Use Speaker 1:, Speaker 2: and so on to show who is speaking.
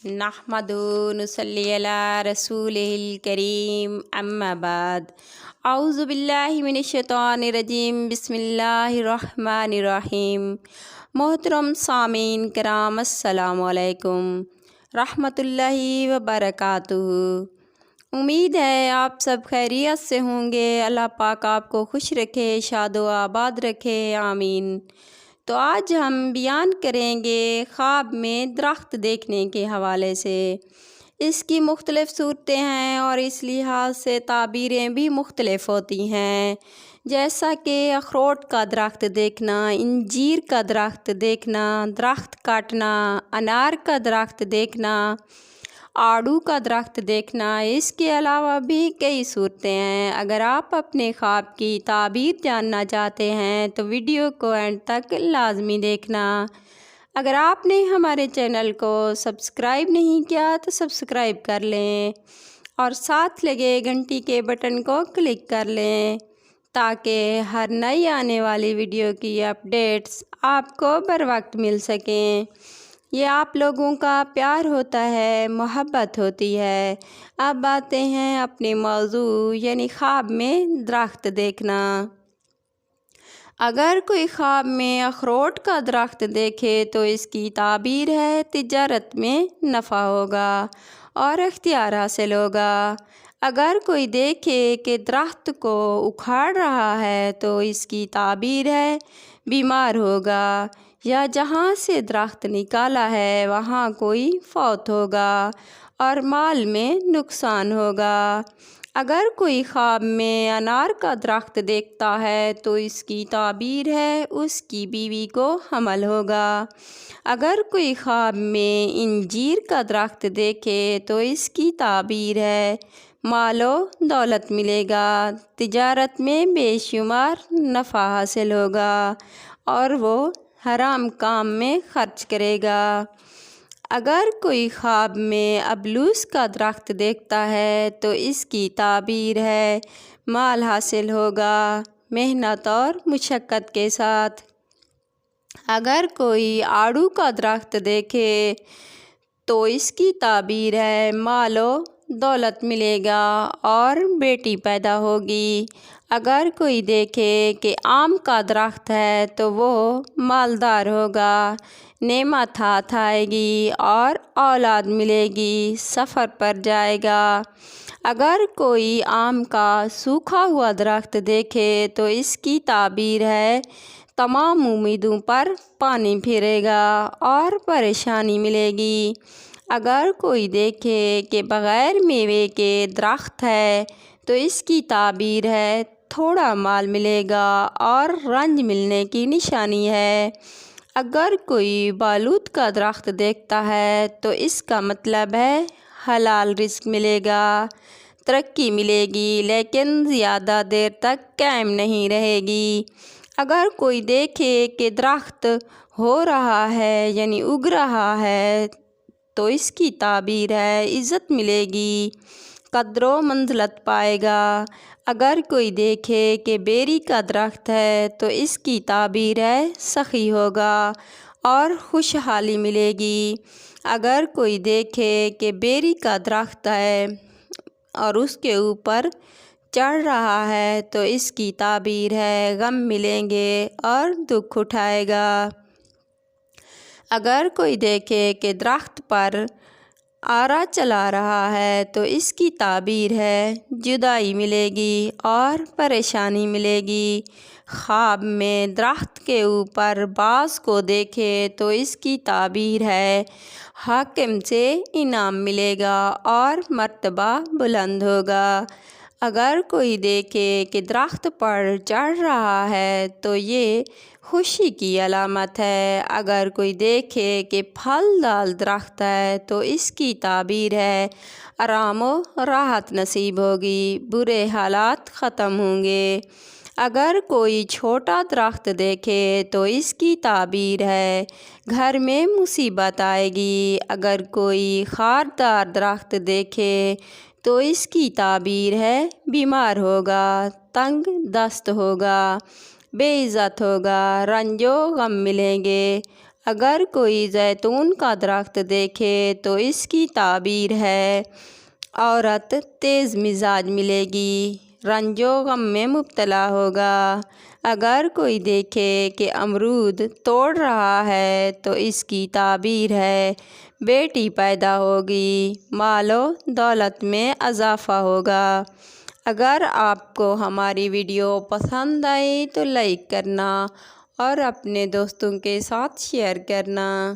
Speaker 1: نحمدہ نصلی علی رسولہ الکریم اما بعد اعوذ باللہ من الشیطان الرجیم بسم اللہ الرحمن الرحیم۔ محترم سامعین کرام السلام علیکم رحمۃ اللہ وبرکاتہ۔ امید ہے آپ سب خیریت سے ہوں گے۔ اللہ پاک آپ کو خوش رکھے، شاد و آباد رکھے، آمین۔ تو آج ہم بیان کریں گے خواب میں درخت دیکھنے کے حوالے سے۔ اس کی مختلف صورتیں ہیں اور اس لحاظ سے تعبیریں بھی مختلف ہوتی ہیں، جیسا کہ اخروٹ کا درخت دیکھنا، انجیر کا درخت دیکھنا، درخت کاٹنا، انار کا درخت دیکھنا، آڑو کا درخت دیکھنا۔ اس کے علاوہ بھی کئی صورتیں ہیں۔ اگر آپ اپنے خواب کی تعبیر جاننا چاہتے ہیں تو ویڈیو کو اینڈ تک لازمی دیکھنا۔ اگر آپ نے ہمارے چینل کو سبسکرائب نہیں کیا تو سبسکرائب کر لیں اور ساتھ لگے گھنٹی کے بٹن کو کلک کر لیں تاکہ ہر نئی آنے والی ویڈیو کی اپڈیٹس آپ کو بر وقت مل سکیں۔ یہ آپ لوگوں کا پیار ہوتا ہے، محبت ہوتی ہے۔ اب آتے ہیں اپنے موضوع یعنی خواب میں درخت دیکھنا۔ اگر کوئی خواب میں اخروٹ کا درخت دیکھے تو اس کی تعبیر ہے تجارت میں نفع ہوگا اور اختیار حاصل ہوگا۔ اگر کوئی دیکھے کہ درخت کو اکھاڑ رہا ہے تو اس کی تعبیر ہے بیمار ہوگا، یا جہاں سے درخت نکالا ہے وہاں کوئی فوت ہوگا اور مال میں نقصان ہوگا۔ اگر کوئی خواب میں انار کا درخت دیکھتا ہے تو اس کی تعبیر ہے اس کی بیوی کو حمل ہوگا۔ اگر کوئی خواب میں انجیر کا درخت دیکھے تو اس کی تعبیر ہے مال و دولت ملے گا، تجارت میں بے شمار نفع حاصل ہوگا اور وہ حرام کام میں خرچ کرے گا۔ اگر کوئی خواب میں ابلوس کا درخت دیکھتا ہے تو اس کی تعبیر ہے مال حاصل ہوگا محنت اور مشقت کے ساتھ۔ اگر کوئی آڑو کا درخت دیکھے تو اس کی تعبیر ہے مال و دولت ملے گا اور بیٹی پیدا ہوگی۔ اگر کوئی دیکھے کہ آم کا درخت ہے تو وہ مالدار ہوگا، نعمت ہاتھ آئے گی اور اولاد ملے گی، سفر پر جائے گا۔ اگر کوئی آم کا سوکھا ہوا درخت دیکھے تو اس کی تعبیر ہے تمام امیدوں پر پانی پھرے گا اور پریشانی ملے گی۔ اگر کوئی دیکھے کہ بغیر میوے کے درخت ہے تو اس کی تعبیر ہے تھوڑا مال ملے گا اور رنج ملنے کی نشانی ہے۔ اگر کوئی بالوت کا درخت دیکھتا ہے تو اس کا مطلب ہے حلال رزق ملے گا، ترقی ملے گی لیکن زیادہ دیر تک قائم نہیں رہے گی۔ اگر کوئی دیکھے کہ درخت ہو رہا ہے یعنی اگ رہا ہے تو اس کی تعبیر ہے عزت ملے گی، قدر و منزلت پائے گا۔ اگر کوئی دیکھے کہ بیری کا درخت ہے تو اس کی تعبیر ہے سخی ہوگا اور خوشحالی ملے گی۔ اگر کوئی دیکھے کہ بیری کا درخت ہے اور اس کے اوپر چڑھ رہا ہے تو اس کی تعبیر ہے غم ملیں گے اور دکھ اٹھائے گا۔ اگر کوئی دیکھے کہ درخت پر آرا چلا رہا ہے تو اس کی تعبیر ہے جدائی ملے گی اور پریشانی ملے گی۔ خواب میں درخت کے اوپر باز کو دیکھے تو اس کی تعبیر ہے حاکم سے انعام ملے گا اور مرتبہ بلند ہوگا۔ اگر کوئی دیکھے کہ درخت پر چڑھ رہا ہے تو یہ خوشی کی علامت ہے۔ اگر کوئی دیکھے کہ پھل دار درخت ہے تو اس کی تعبیر ہے آرام و راحت نصیب ہوگی، برے حالات ختم ہوں گے۔ اگر کوئی چھوٹا درخت دیکھے تو اس کی تعبیر ہے گھر میں مصیبت آئے گی۔ اگر کوئی خاردار درخت دیکھے تو اس کی تعبیر ہے بیمار ہوگا، تنگ دست ہوگا، بے عزت ہوگا، رنج و غم ملیں گے۔ اگر کوئی زیتون کا درخت دیکھے تو اس کی تعبیر ہے عورت تیز مزاج ملے گی، رنج و غم میں مبتلا ہوگا۔ اگر کوئی دیکھے کہ امرود توڑ رہا ہے تو اس کی تعبیر ہے بیٹی پیدا ہوگی، مال و دولت میں اضافہ ہوگا۔ اگر آپ کو ہماری ویڈیو پسند آئی تو لائک کرنا اور اپنے دوستوں کے ساتھ شیئر کرنا۔